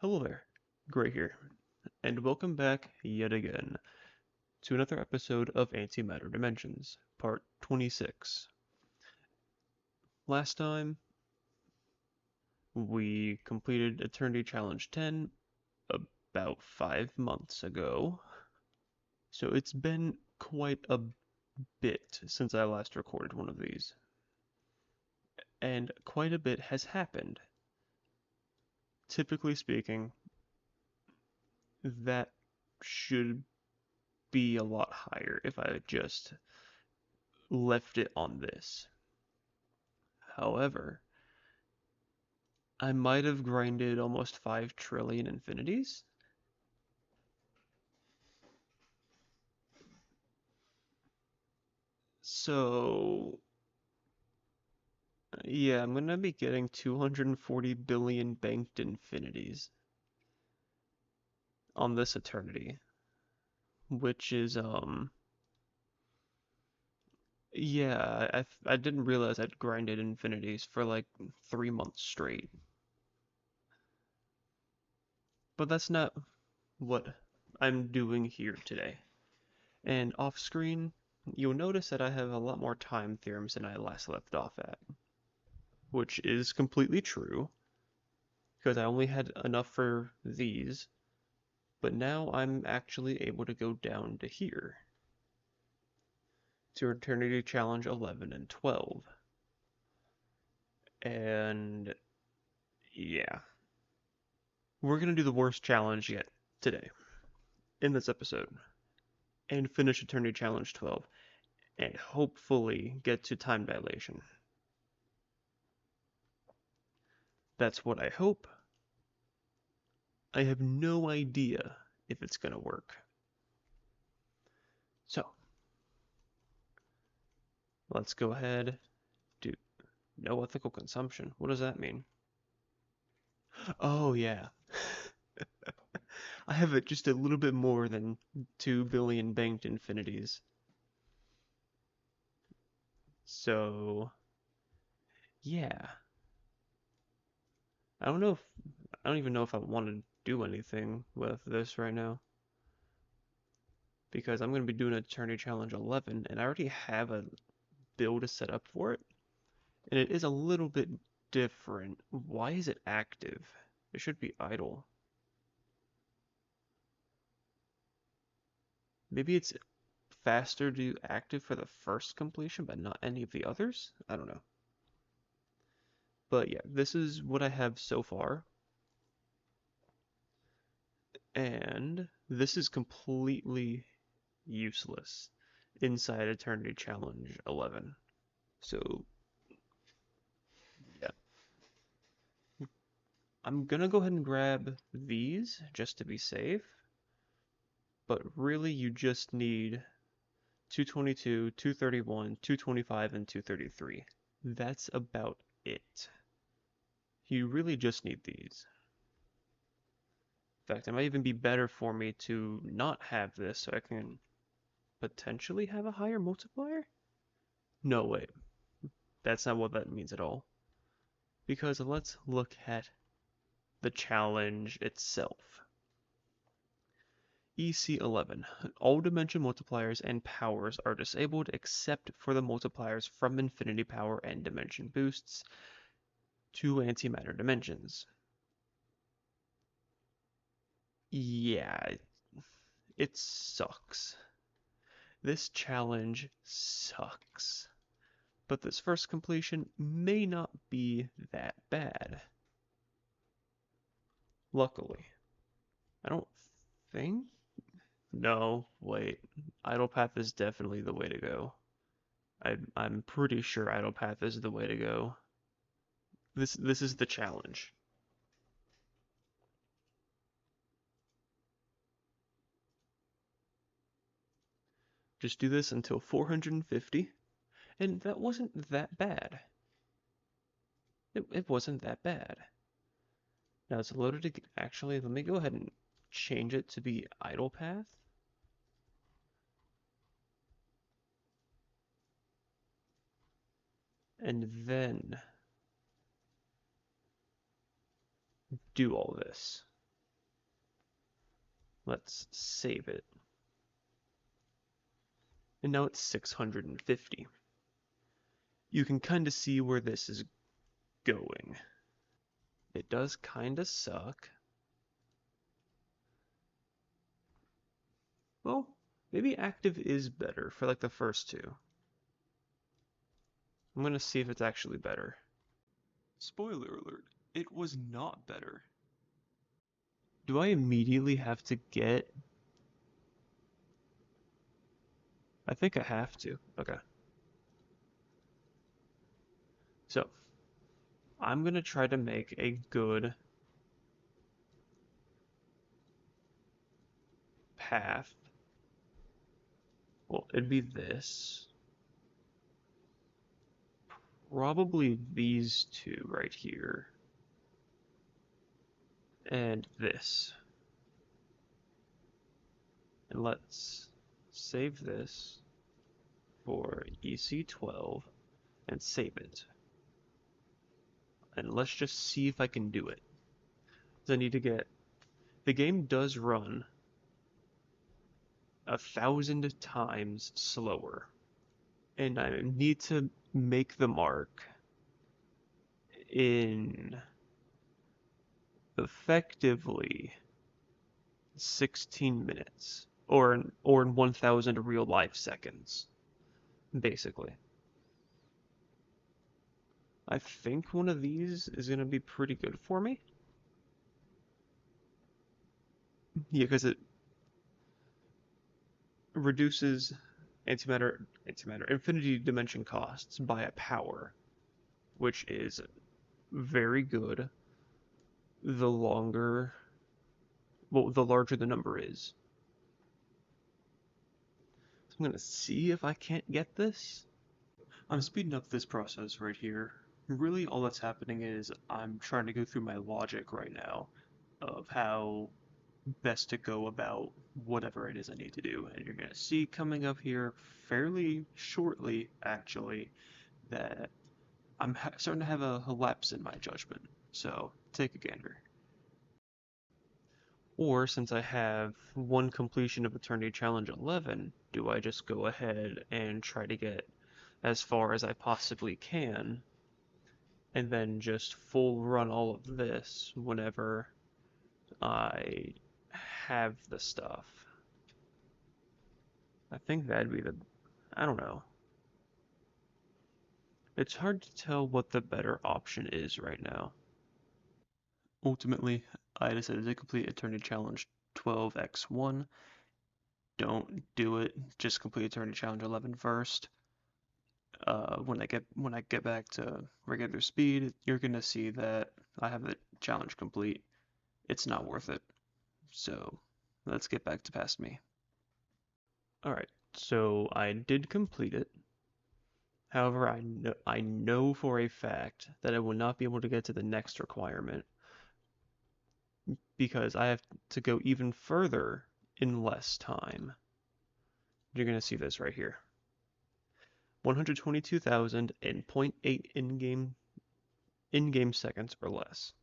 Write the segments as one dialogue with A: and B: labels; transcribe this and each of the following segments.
A: Hello there, Gray here, and welcome back yet again to another episode of Antimatter Dimensions, part 26. Last time, we completed Eternity Challenge 10 about 5 months ago, so it's been quite a bit since I last recorded one of these, and quite a bit has happened. Typically speaking, that should be a lot higher if I just left it on this. However, I might have grinded almost 5 trillion infinities. So, yeah, I'm gonna be getting 240 billion banked infinities on this eternity, which is, yeah, I didn't realize I'd grinded infinities for like 3 months straight. But that's not what I'm doing here today. And off screen, you'll notice that I have a lot more time theorems than I last left off at, which is completely true, because I only had enough for these, but now I'm actually able to go down to here, to Eternity Challenge 11 and 12. And yeah, we're going to do the worst challenge yet today, in this episode, and finish Eternity Challenge 12, and hopefully get to time dilation. That's what I hope. I have no idea if it's going to work. So, let's go ahead. Do no ethical consumption. What does that mean? Oh, yeah. I have just a little bit more than 2 billion banked infinities. So, yeah. I don't know if I don't even know if I want to do anything with this right now because I'm going to be doing Eternity Challenge 11 and I already have a build set up for it and it is a little bit different. Why is it active? It should be idle. Maybe it's faster to do active for the first completion but not any of the others? I don't know. But yeah, this is what I have so far. And this is completely useless inside Eternity Challenge 11. So, yeah. I'm gonna go ahead and grab these just to be safe. But really, you just need 222, 231, 225, and 233. That's about it. You really just need these. In fact, it might even be better for me to not have this so I can potentially have a higher multiplier? No, wait. That's not what that means at all. Because let's look at the challenge itself. EC11. All dimension multipliers and powers are disabled except for the multipliers from infinity power and dimension boosts to antimatter dimensions. Yeah, it sucks. This challenge sucks. But this first completion may not be that bad. Luckily. I don't think? No, wait. Idle path is definitely the way to go. I'm pretty sure idle path is the way to go. This is the challenge. Just do this until 450, and that wasn't that bad. It wasn't that bad. Now it's loaded to actually, let me go ahead and change it to be idle path. And then do all this. Let's save it. And now it's 650. You can kind of see where this is going. It does kind of suck. Well, maybe active is better for like the first two. I'm gonna see if it's actually better. Spoiler alert, it was not better. Do I immediately have to get... I think I have to. Okay. So, I'm gonna try to make a good path. Well, it'd be this. Probably these two right here. And this. And let's save this for EC12 and save it. And let's just see if I can do it. So I need to get... The game does run 1,000 times slower. And I need to make the mark in effectively 16 minutes or in 1,000 real life seconds, basically. I think one of these is going to be pretty good for me. Yeah, because it reduces antimatter infinity dimension costs by a power, which is very good the longer, well, the larger the number is. So I'm gonna see if I can't get this. I'm speeding up this process right here. Really, all that's happening is I'm trying to go through my logic right now of how best to go about whatever it is I need to do. And you're gonna see coming up here fairly shortly, actually, that I'm starting to have a lapse in my judgment. So take a gander. Or since I have one completion of Eternity Challenge 11, do I just go ahead and try to get as far as I possibly can and then just full run all of this whenever I have the stuff? I think that'd be the... I don't know. It's hard to tell what the better option is right now. Ultimately, I decided to complete Eternity Challenge 12x1. Don't do it. Just complete Eternity Challenge 11 first. When I get back to regular speed, you're gonna see that I have the challenge complete. It's not worth it. So let's get back to past me. Alright, so I did complete it. However, I know for a fact that I will not be able to get to the next requirement because I have to go even further in less time. You're gonna see this right here. 122,000 in 0.8 in-game seconds or less.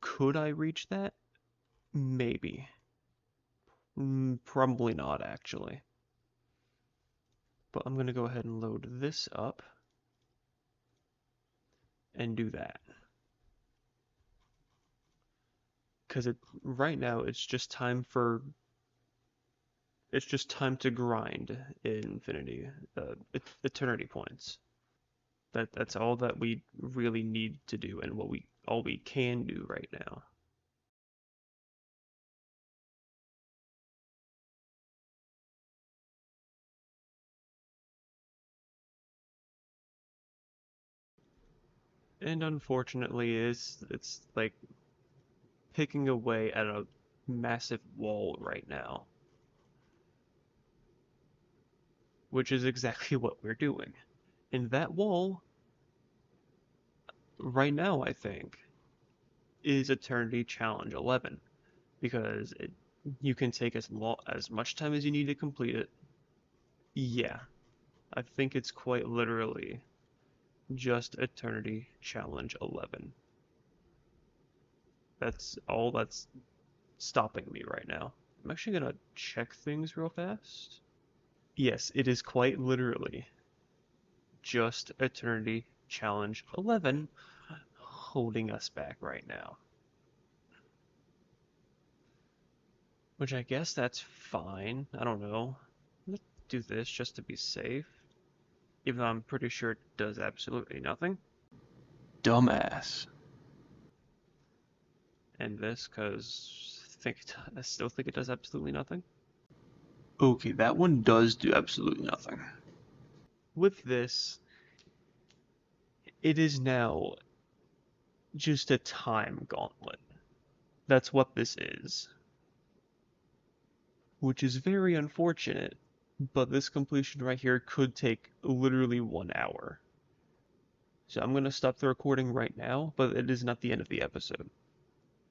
A: Could I reach that? Maybe. Probably not, actually. But I'm going to go ahead and load this up and do that. Because right now it's just time to grind infinity, eternity points. That's all that we really need to do and all we can do right now. And unfortunately, it's like picking away at a massive wall right now, which is exactly what we're doing. And that wall, right now, I think, is Eternity Challenge 11, because you can take as much time as you need to complete it. Yeah, I think it's quite literally just Eternity Challenge 11. That's all that's stopping me right now. I'm actually gonna check things real fast. Yes, it is quite literally just Eternity Challenge 11 holding us back right now. Which I guess that's fine. I don't know. Let's do this just to be safe. Even though I'm pretty sure it does absolutely nothing. Dumbass. And this, because I still think it does absolutely nothing. Okay, that one does do absolutely nothing. With this, it is now just a time gauntlet. That's what this is. Which is very unfortunate, but this completion right here could take literally 1 hour. So I'm going to stop the recording right now, but it is not the end of the episode.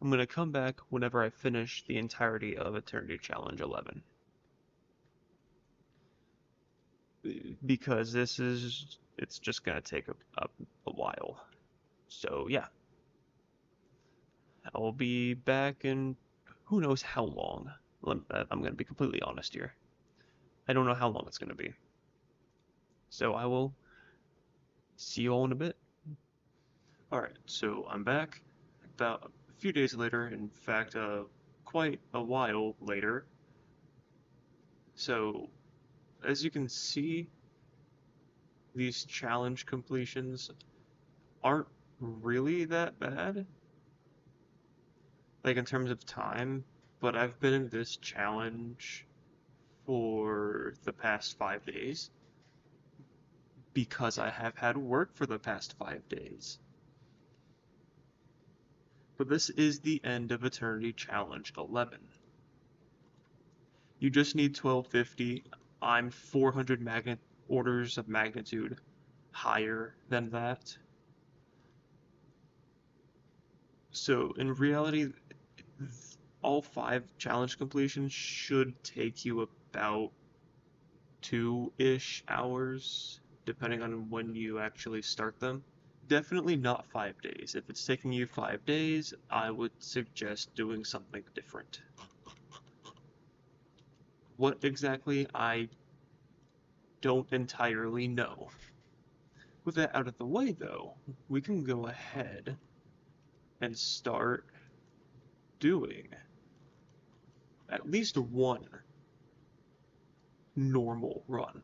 A: I'm going to come back whenever I finish the entirety of Eternity Challenge 11. Because it's just going to take a while. So yeah, I'll be back in who knows how long. I'm going to be completely honest here. I don't know how long it's going to be. So I will see you all in a bit. Alright, so I'm back about a few days later, in fact, quite a while later. So, as you can see, these challenge completions aren't really that bad, like in terms of time, but I've been in this challenge for the past 5 days because I have had work for the past 5 days. But this is the end of Eternity Challenge 11. You just need 1250. I'm 400 orders of magnitude higher than that. So in reality, all 5 challenge completions should take you about 2-ish hours, depending on when you actually start them. Definitely not 5 days. If it's taking you 5 days, I would suggest doing something different. What exactly, I don't entirely know. With that out of the way, though, we can go ahead and start doing at least one normal run.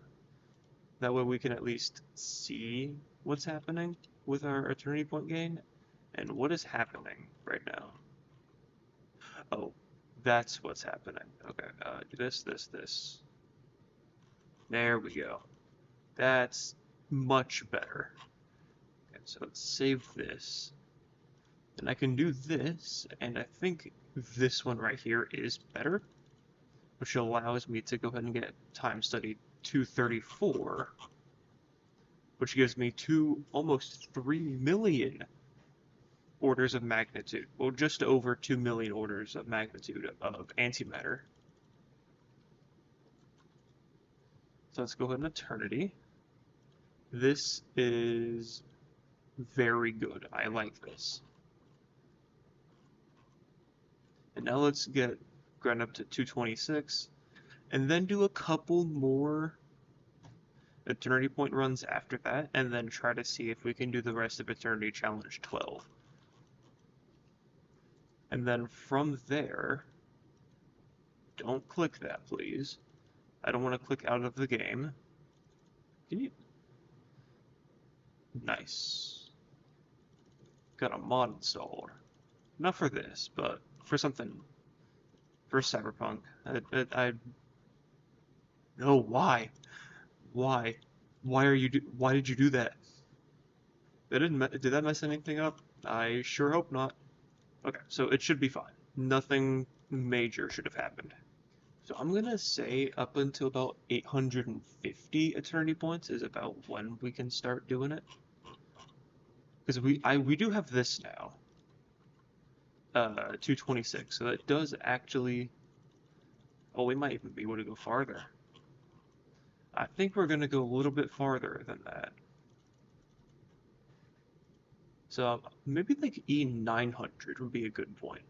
A: That way we can at least see what's happening with our eternity point gain and what is happening right now. Oh, that's what's happening. Okay, do this. There we go. That's much better. Okay, so let's save this. And I can do this, and I think this one right here is better, which allows me to go ahead and get time study 234, which gives me almost 3 million orders of magnitude. Well, just over 2 million orders of magnitude of antimatter. So let's go ahead and Eternity. This is very good. I like this. And now let's grind up to 226, and then do a couple more Eternity Point runs after that, and then try to see if we can do the rest of Eternity Challenge 12. And then from there, don't click that, please. I don't want to click out of the game. Can you? Nice. Got a mod installed. Not for this, but for something. For Cyberpunk. I no, why? Why? Why did you do that? Did that mess anything up? I sure hope not. Okay, so it should be fine. Nothing major should have happened. So I'm gonna say up until about 850 eternity points is about when we can start doing it. Because we do have this now. 226, so that does actually. Oh, we might even be able to go farther. I think we're gonna go a little bit farther than that. So maybe like E900 would be a good point.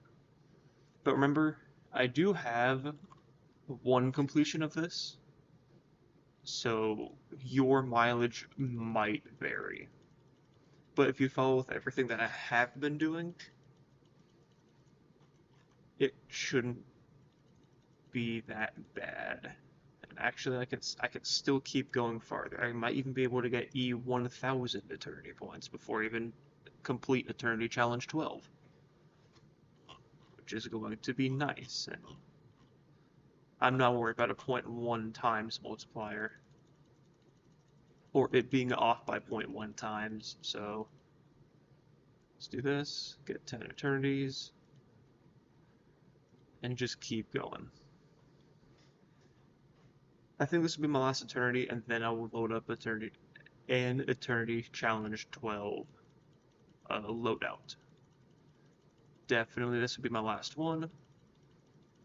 A: But remember, I do have one completion of this, so your mileage might vary. But if you follow with everything that I have been doing, it shouldn't be that bad. And actually, I could still keep going farther. I might even be able to get E1000 Eternity points before even complete Eternity Challenge 12, which is going to be nice. And I'm not worried about a zero point 0.1 times multiplier, or it being off by 0.1 times. So let's do this, get 10 Eternities, and just keep going. I think this will be my last Eternity, and then I will load up Eternity Challenge 12 loadout. Definitely this will be my last one.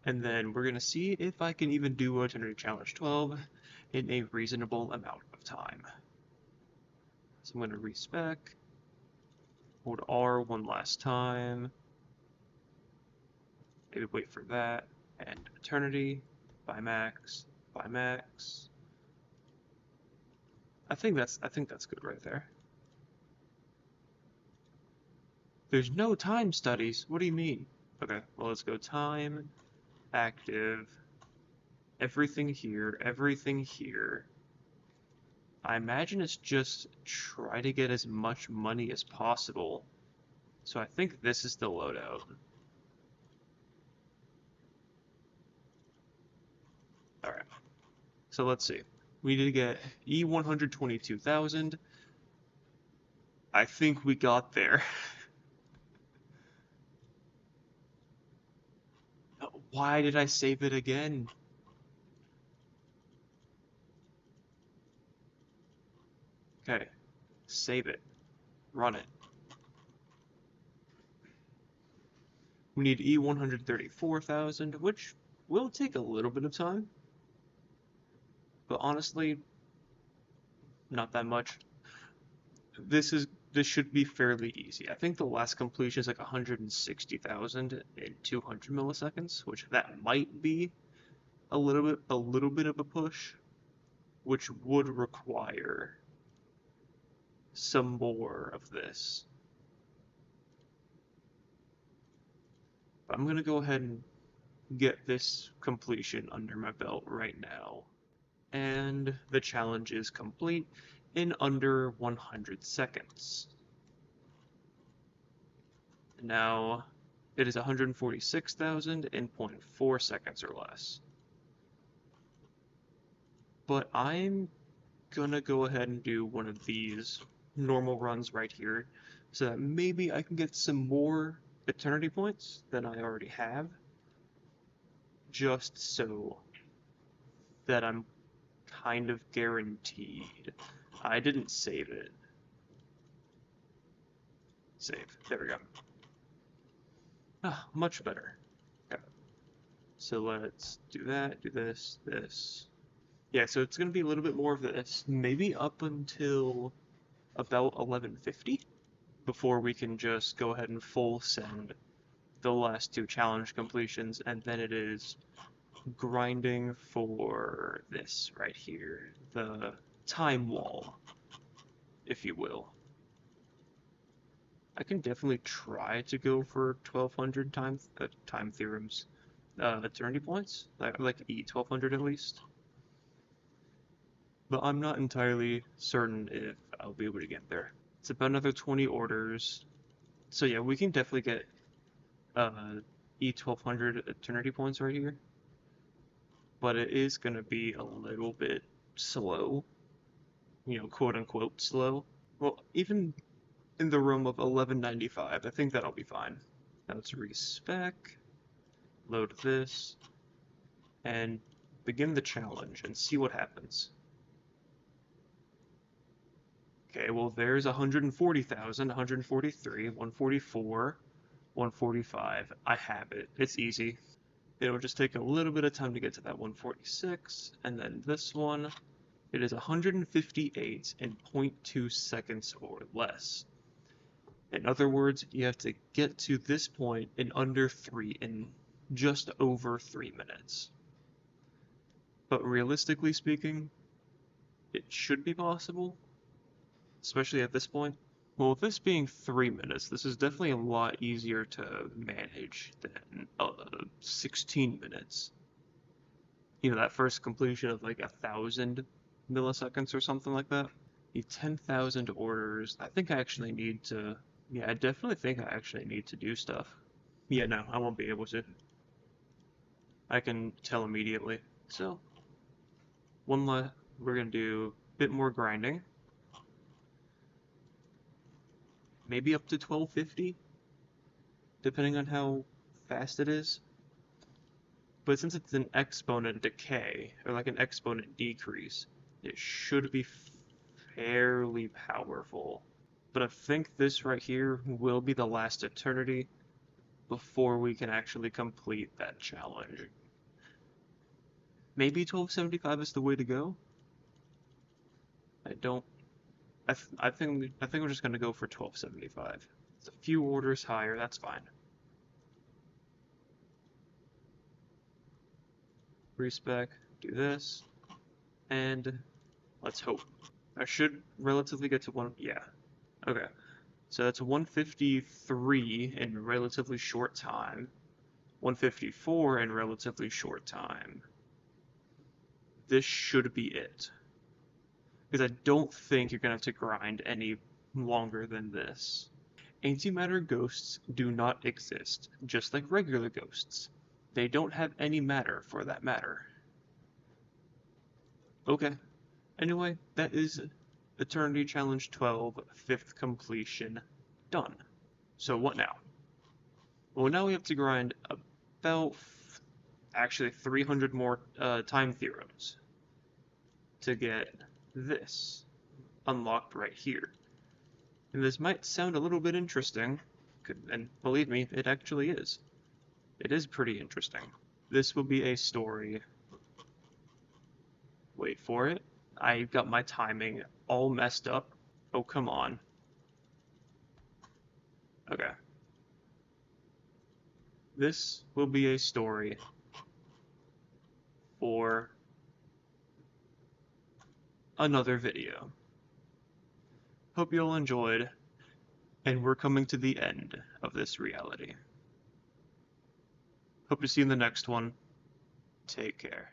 A: And then we're going to see if I can even do Eternity Challenge 12 in a reasonable amount of time. So I'm going to respec, hold R one last time, maybe wait for that, and Eternity, by max, by max. I think that's good right there. There's no time studies. What do you mean? Okay, well let's go time, active, everything here, everything here. I imagine it's just try to get as much money as possible. So I think this is the loadout. Alright, so let's see. We need to get E122,000. I think we got there. Why did I save it again? Okay, save it. Run it. We need E134,000, which will take a little bit of time. But honestly, not that much. This should be fairly easy. I think the last completion is like 160,000 in 200 milliseconds, which that might be a little bit of a push, which would require some more of this. But I'm gonna go ahead and get this completion under my belt right now. And the challenge is complete in under 100 seconds. Now, it is 146,000 in 0.4 seconds or less. But I'm gonna go ahead and do one of these normal runs right here so that maybe I can get some more eternity points than I already have, just so that I'm kind of guaranteed. I didn't save it. Save. There we go. Ah, much better. Okay. So let's do that, do this, this. Yeah, so it's going to be a little bit more of this, maybe up until about 1150 before we can just go ahead and full send the last two challenge completions, and then it is grinding for this right here, the time wall, if you will. I can definitely try to go for 1200 time theorems, eternity points, like E1200 at least. But I'm not entirely certain if I'll be able to get there. It's about another 20 orders. So yeah, we can definitely get E1200 eternity points right here. But it is going to be a little bit slow. You know, quote unquote slow. Well, even in the realm of 1195, I think that'll be fine. Now let's respec, load this, and begin the challenge and see what happens. Okay, well there's 140,000, 143, 144, 145. I have it. It's easy. It'll just take a little bit of time to get to that 146, and then this one, it is 158 in 0.2 seconds or less. In other words, you have to get to this point in under 3 in just over 3 minutes. But realistically speaking, it should be possible, especially at this point. Well, with this being 3 minutes, this is definitely a lot easier to manage than 16 minutes. You know, that first completion of like 1,000 milliseconds or something like that. The 10,000 orders. I think I actually need to. Yeah, I definitely think I actually need to do stuff. Yeah, no, I won't be able to. I can tell immediately. So, we're gonna do a bit more grinding. Maybe up to 1250, depending on how fast it is. But since it's an exponent decay, or like an exponent decrease, it should be fairly powerful. But I think this right here will be the last eternity before we can actually complete that challenge. Maybe 1275 is the way to go. I don't. I think we're just gonna go for 1275. It's a few orders higher. That's fine. Respec. Do this, and let's hope. I should relatively get to one. Yeah. Okay. So that's 153 in relatively short time. 154 in relatively short time. This should be it. Because I don't think you're going to have to grind any longer than this. Antimatter ghosts do not exist, just like regular ghosts. They don't have any matter for that matter. Okay. Anyway, that is Eternity Challenge 12, 5th completion, done. So what now? Well, now we have to grind about, actually 300 more time theorems to get this unlocked right here. And this might sound a little bit interesting, and believe me, it actually is. It is pretty interesting. This will be a story. Wait for it. I got my timing all messed up. Oh, come on. Okay. This will be a story for another video. Hope you all enjoyed, and we're coming to the end of this reality. Hope to see you in the next one. Take care.